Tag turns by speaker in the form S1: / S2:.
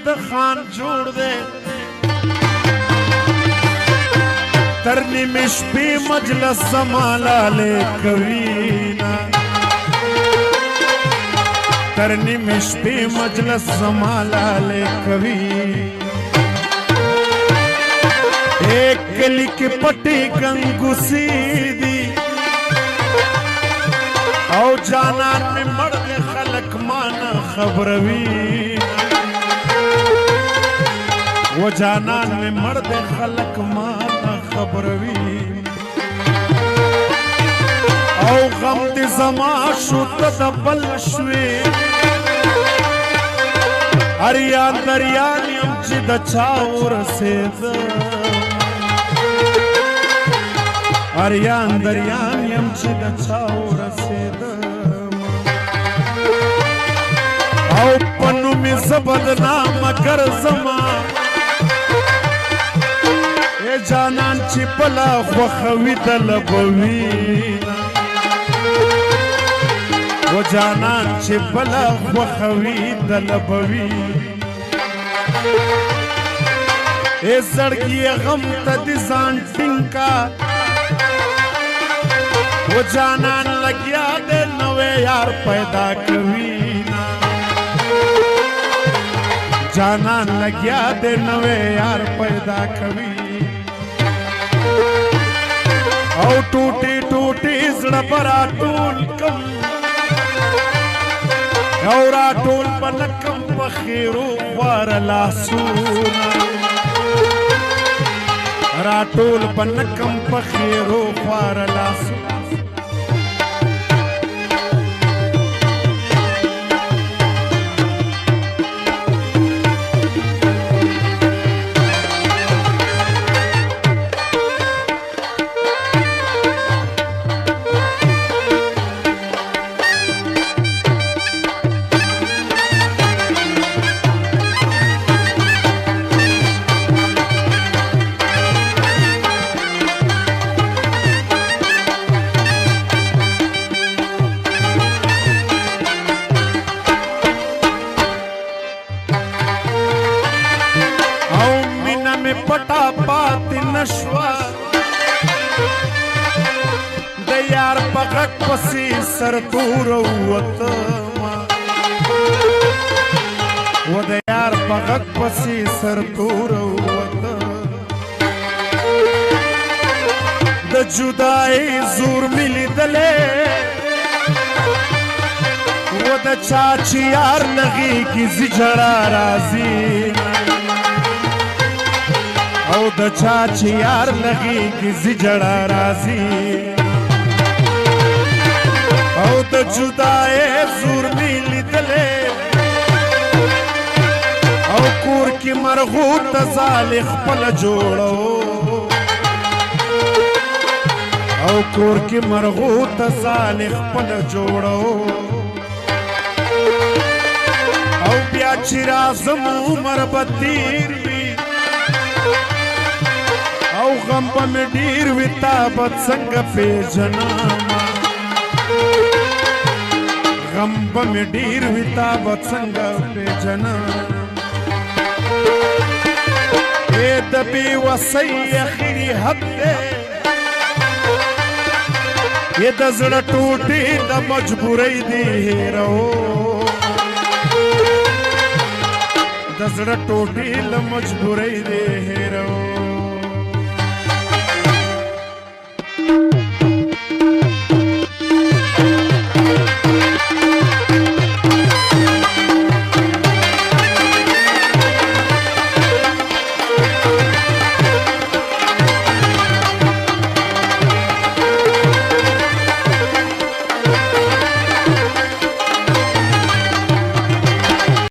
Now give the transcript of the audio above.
S1: د خان جوړ دے ترنیم شپی مجلس زمالالے کوینا ترنیم شپی مجلس زمالالے کوی ایک کلی کی پٹی گنگوسی دی او جانان میں مرد خلق مانا خبروی وہ جانان میں مرد خلق مانا خبروی او غم دی زمان شد دبل شوی اریان دریان یم چی دا چاو رسید اریان دریان یم چی دا چاو رسید او پنو می زبد نام کر زمان اے جانان چی پلا خوخوی دلبوینا و جانان چی پلا خوخوی دلبوی اے زڑگی غم تا دی زان ٹنکا و جانان لگیا دے نوے یار پیدا کوینا جانان لگیا دے نوے یار پیدا کوی او ٹوٹی ٹوٹی زڑ برا ٹول کم او را ٹول پنکم بخیرو وار لاسونا را ٹول پنکم بخیرو وار لاسونا پٹا پاتی نشوا دیار پغک پسی سر تور وطما و دیار پغک پسی سر تور وطما د جدائی زور ملی دلے و د چاچی یار لگی کی زجڑا رازی او د چاچی یار لگی کی زجڑا رازی او د جدائے زور میلی دلے او کور کی مرغوط زالخ پل جوڑو او کور کی مرغوط زالخ پل جوڑو او بیا چرازم عمر بدیر وی او غم پا میں ڈیر وی تابت سنگ پی جناما غم پا میں ڈیر وی تابت سنگ پی جناما اے دبی وسی اخیری حد دے یہ دزڑ ٹوٹی دا مجبوری دی رہو دزڑ ٹوٹی دا مجبوری دی رہو